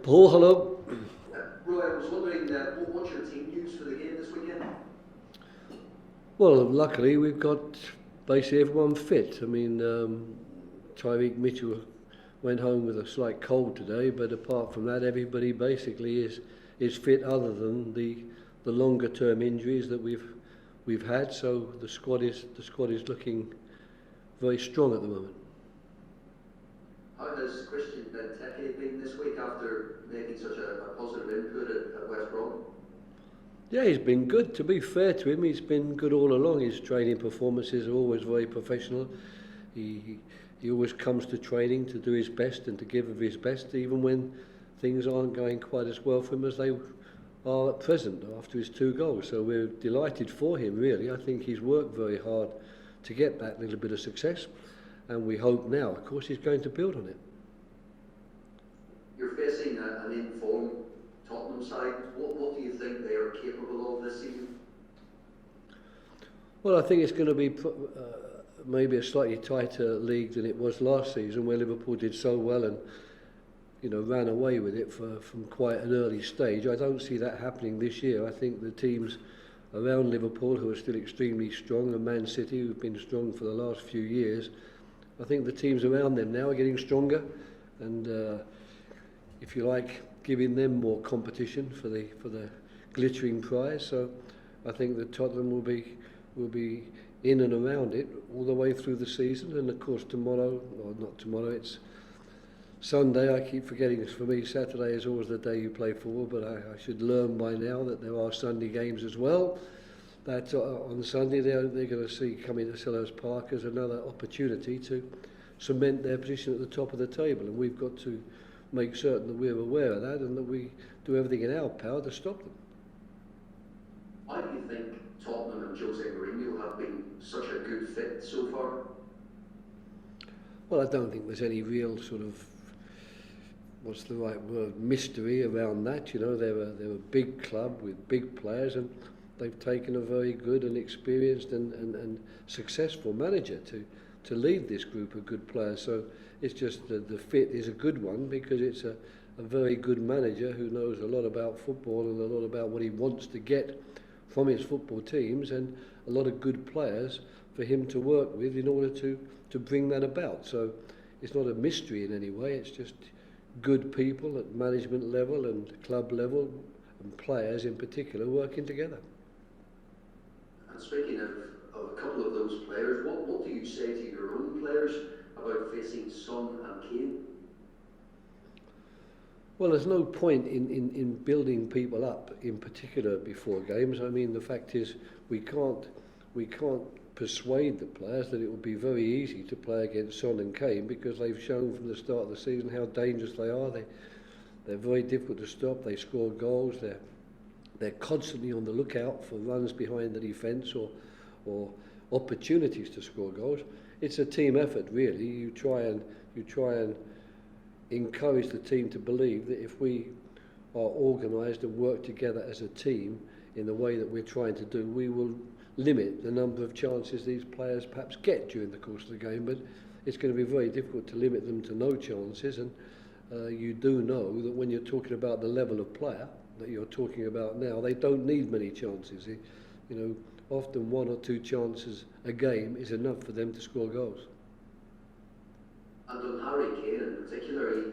Paul, hello. Roy, I was wondering, what's your team news for the game this weekend? Well, luckily we've got basically everyone fit. I mean, Tyreek Mitchell went home with a slight cold today, but apart from that, everybody basically is fit, other than the longer term injuries that we've had. So the squad is looking very strong at the moment. How has Christian Benteke been this week after making such a positive input at West Brom? Yeah, he's been good. To be fair to him, he's been good all along. His training performances are always very professional. He always comes to training to do his best and to give of his best, even when things aren't going quite as well for him as they are at present after his 2 goals. So we're delighted for him, really. I think he's worked very hard to get that little bit of success, and we hope now, of course, he's going to build on it. You're facing an in-form Tottenham side. What do you think they are capable of this season? Well, I think it's going to be maybe a slightly tighter league than it was last season, where Liverpool did so well and ran away with it from quite an early stage. I don't see that happening this year. I think the teams around Liverpool, who are still extremely strong, and Man City, who've been strong for the last few years, I think the teams around them now are getting stronger, and if you like, giving them more competition for the glittering prize. So I think that Tottenham will be in and around it all the way through the season. And of course tomorrow, or not tomorrow, it's Sunday. I keep forgetting, for me Saturday is always the day you play football, but I should learn by now that there are Sunday games as well. That on Sunday they're going to see coming to Selhurst Park as another opportunity to cement their position at the top of the table, and we've got to make certain that we're aware of that and that we do everything in our power to stop them. Why do you think Tottenham and Jose Mourinho have been such a good fit so far? Well, I don't think there's any real sort of, what's the right word, mystery around that. They're a big club with big players, and they've taken a very good and experienced and successful manager to lead this group of good players. So it's just the fit is a good one, because it's a very good manager who knows a lot about football and a lot about what he wants to get from his football teams, and a lot of good players for him to work with in order to bring that about. So it's not a mystery in any way. It's just good people at management level and club level, and players in particular, working together. And speaking of a couple of those players, what do you say to your own players about facing Son and Kane? Well, there's no point in building people up in particular before games. I mean, the fact is we can't persuade the players that it will be very easy to play against Son and Kane, because they've shown from the start of the season how dangerous they are. They're very difficult to stop. They score goals. They're constantly on the lookout for runs behind the defence or opportunities to score goals. It's a team effort, really. You try and encourage the team to believe that if we are organised and work together as a team in the way that we're trying to do, we will limit the number of chances these players perhaps get during the course of the game. But it's going to be very difficult to limit them to no chances, and you do know that when you're talking about the level of player that you're talking about now, they don't need many chances. Often 1 or 2 chances a game is enough for them to score goals. And on Harry Kane in particular,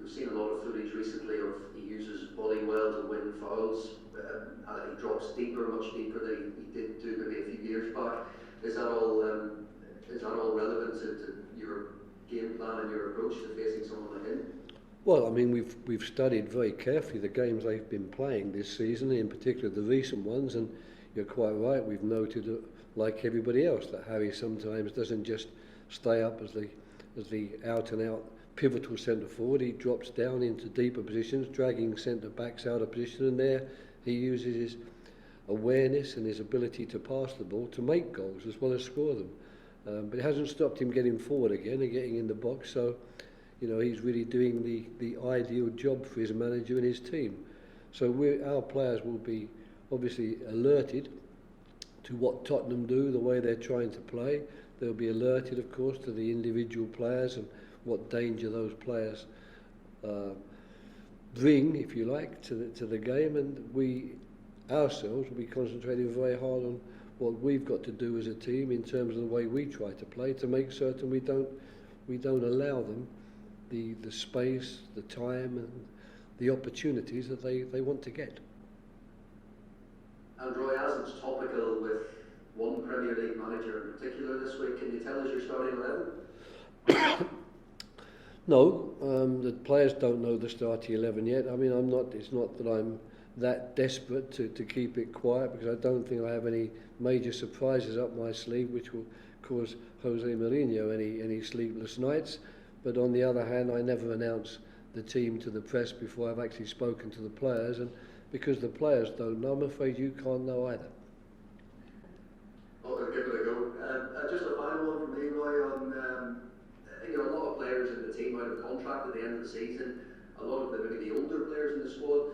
we've seen a lot of footage recently of he uses body well to win fouls. He drops much deeper than he did do maybe a few years back. Is that all relevant to your game plan and your approach to facing someone like him? Well, I mean, we've studied very carefully the games they've been playing this season, in particular the recent ones, and you're quite right. We've noted, like everybody else, that Harry sometimes doesn't just stay up as the out-and-out pivotal centre forward. He drops down into deeper positions, dragging centre backs out of position, and there he uses his awareness and his ability to pass the ball to make goals as well as score them. But it hasn't stopped him getting forward again and getting in the box. So, he's really doing the ideal job for his manager and his team. So our players will be obviously alerted to what Tottenham do, the way they're trying to play. They'll be alerted, of course, to the individual players and what danger those players bring, if you like, to the game, and we ourselves will be concentrating very hard on what we've got to do as a team in terms of the way we try to play, to make certain we don't allow them the space, the time and the opportunities that they want to get. And Roy, as it's topical with one Premier League manager in particular this week, can you tell us your starting 11? No, the players don't know the starting 11 yet. I mean, it's not that I'm that desperate to keep it quiet, because I don't think I have any major surprises up my sleeve which will cause Jose Mourinho any sleepless nights. But on the other hand, I never announce the team to the press before I've actually spoken to the players, and because the players don't know, I'm afraid you can't know either. I'll give it a go. Just a final one from me, Roy, on a lot of players in the team out of contract at the end of the season, a lot of them maybe the older players in the squad.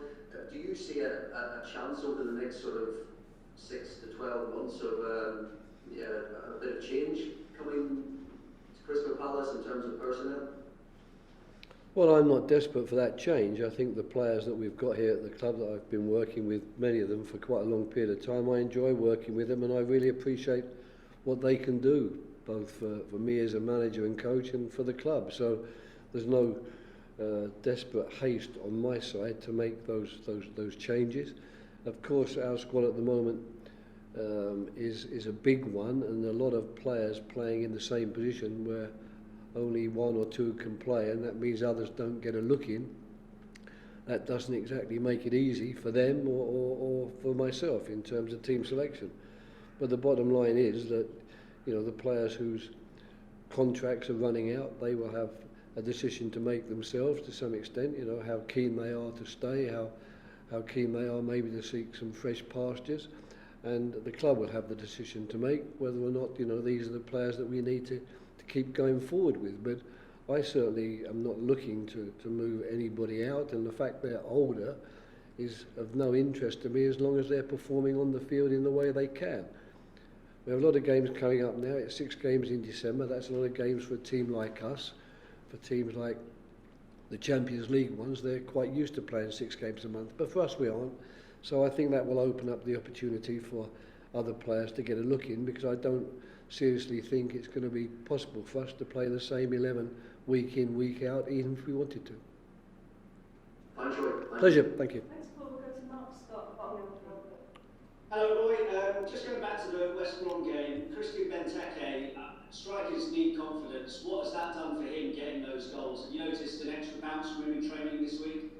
Do you see a chance over the next sort of 6 to 12 months of a bit of change coming to Crystal Palace in terms of personnel? Well, I'm not desperate for that change. I think the players that we've got here at the club, that I've been working with, many of them for quite a long period of time, I enjoy working with them, and I really appreciate what they can do, both for me as a manager and coach and for the club. So there's no desperate haste on my side to make those changes. Of course, our squad at the moment is a big one, and a lot of players playing in the same position where only one or two can play, and that means others don't get a look in. That doesn't exactly make it easy for them or for myself in terms of team selection. But the bottom line is that the players whose contracts are running out, they will have a decision to make themselves to some extent. How keen they are to stay, how keen they are maybe to seek some fresh pastures, and the club will have the decision to make whether or not these are the players that we need to keep going forward with. But I certainly am not looking to move anybody out, and the fact they're older is of no interest to me as long as they're performing on the field in the way they can. We have a lot of games coming up now. It's 6 games in December. That's a lot of games for a team like us. For teams like the Champions League ones, they're quite used to playing 6 games a month, but for us we aren't. So I think that will open up the opportunity for other players to get a look in, because I don't seriously think it's going to be possible for us to play the same 11 week in, week out, even if we wanted to. Thanks, Roy. Pleasure, thank you. Thanks, Paul. We'll go to Mark Scott, bottom of the floor. Hello, Roy. Just going back to the West Brom game, Christian Benteke, strikers need confidence. What has that done for him getting those goals? Have you noticed an extra bounce from him in training this week?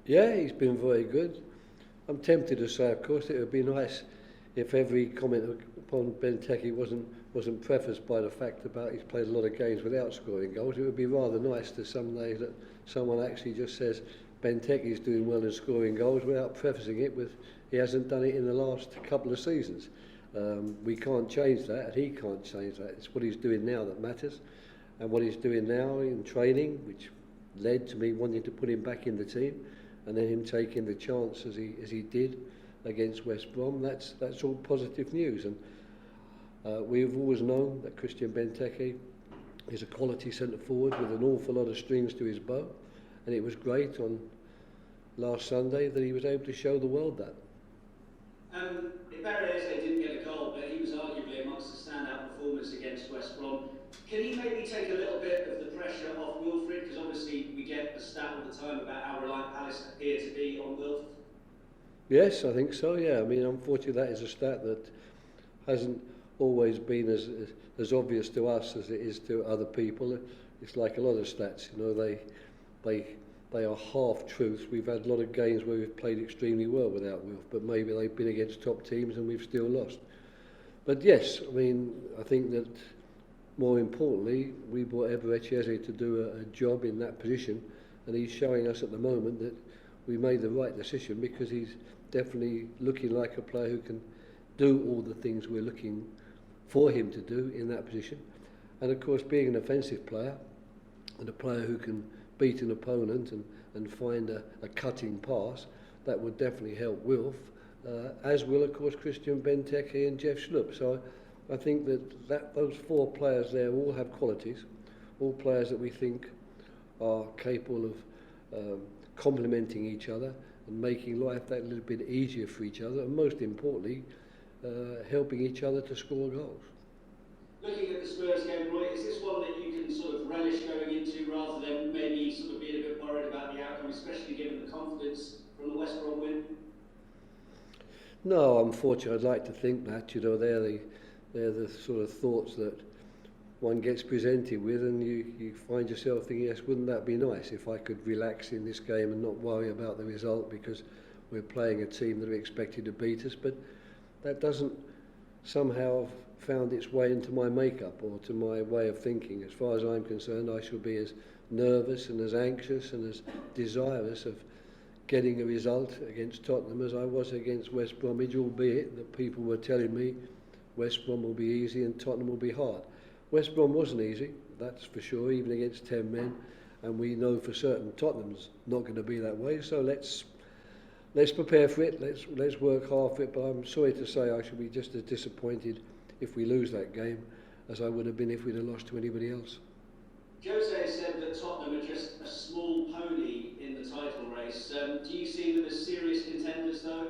Yeah, he's been very good. I'm tempted to say, of course, it would be nice if every comment upon Benteke wasn't prefaced by the fact about he's played a lot of games without scoring goals. It would be rather nice to some days that someone actually just says Benteke's doing well in scoring goals without prefacing it with he hasn't done it in the last couple of seasons. We can't change that, and he can't change that. It's what he's doing now that matters, and what he's doing now in training, which led to me wanting to put him back in the team, and then him taking the chance as he did against West Brom. That's all positive news, and we've always known that Christian Benteke is a quality centre forward with an awful lot of strings to his bow, and it was great on last Sunday that he was able to show the world that. Ibarra didn't get a goal, but he was arguably amongst the standout performers against West Brom. Can he maybe take a little bit of the pressure off Wilfred? Because obviously we get a stat all the time about how reliant Palace appear to be on Wilf. Yes, I think so, yeah. I mean, unfortunately that is a stat that hasn't always been as obvious to us as it is to other people. It's like a lot of stats, they are half truths. We've had a lot of games where we've played extremely well without Wilf, but maybe they've been against top teams and we've still lost. But yes, I mean, I think that more importantly, we brought Eberechieze to do a job in that position, and he's showing us at the moment that we made the right decision, because he's definitely looking like a player who can do all the things we're looking for him to do in that position. And of course, being an offensive player and a player who can beat an opponent and find a cutting pass, that would definitely help Wilf, as will of course Christian Benteke and Jeff Schlupp. So I think that those 4 players there all have qualities, all players that we think are capable complementing each other and making life that little bit easier for each other, and most importantly, helping each other to score goals. Looking at the Spurs game, Roy, is this one that you can sort of relish going into rather than maybe sort of being a bit worried about the outcome, especially given the confidence from the West Brom win? No, unfortunately, I'd like to think that, they're the sort of thoughts that one gets presented with, and you find yourself thinking, yes, wouldn't that be nice if I could relax in this game and not worry about the result because we're playing a team that are expected to beat us. But that doesn't somehow have found its way into my makeup or to my way of thinking. As far as I'm concerned, I shall be as nervous and as anxious and as desirous of getting a result against Tottenham as I was against West Bromwich, albeit that people were telling me West Brom will be easy and Tottenham will be hard. West Brom wasn't easy, that's for sure, even against 10 men, and we know for certain Tottenham's not going to be that way, so let's prepare for it, let's work hard for it. But I'm sorry to say I shall be just as disappointed if we lose that game as I would have been if we'd have lost to anybody else. Jose said that Tottenham are just a small pony in the title race. Do you see them as serious contenders though?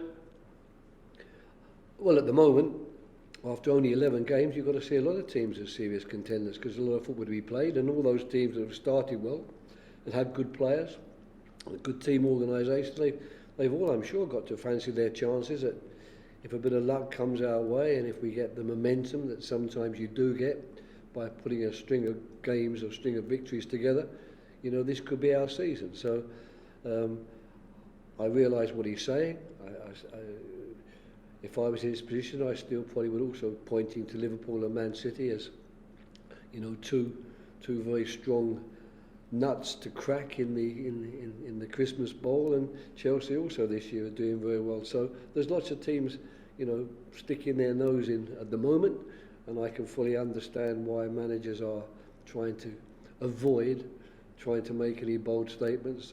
Well, at the moment, after only 11 games, you've got to see a lot of teams as serious contenders because a lot of football to be played, and all those teams that have started well and have good players, a good team organisation, they've all, I'm sure, got to fancy their chances. That if a bit of luck comes our way and if we get the momentum that sometimes you do get by putting a string of games or string of victories together, this could be our season. So I realise what he's saying. If I was in his position, I still probably would also pointing to Liverpool and Man City as, two very strong nuts to crack in the Christmas Bowl, and Chelsea also this year are doing very well. So there's lots of teams, sticking their nose in at the moment, and I can fully understand why managers are trying to avoid trying to make any bold statements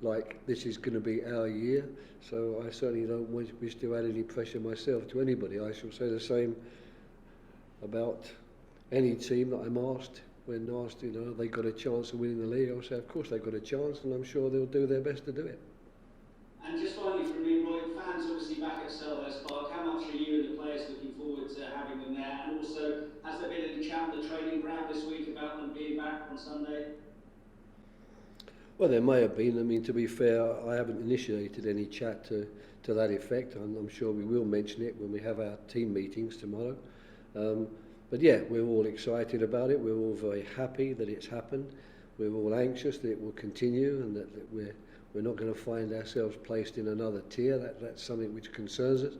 like this is going to be our year. So I certainly don't wish to add any pressure myself to anybody. I shall say the same about any team that I'm asked. When asked, they got a chance of winning the league, I'll say of course they've got a chance, and I'm sure they'll do their best to do it. And just finally from me, Roy, fans obviously back at Selhurst Park, how much are you and the players looking forward to having them there? And also, has there been any chat on the training ground this week about them being back on Sunday? Well, there may have been. I mean, to be fair, I haven't initiated any chat to that effect. I'm sure we will mention it when we have our team meetings tomorrow. But yeah, we're all excited about it. We're all very happy that it's happened. We're all anxious that it will continue and that we're not going to find ourselves placed in another tier. That's something which concerns us,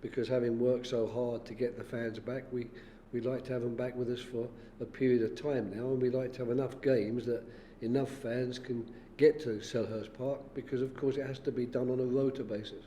because having worked so hard to get the fans back, we'd like to have them back with us for a period of time now, and we'd like to have enough games that enough fans can get to Selhurst Park, because of course it has to be done on a rota basis.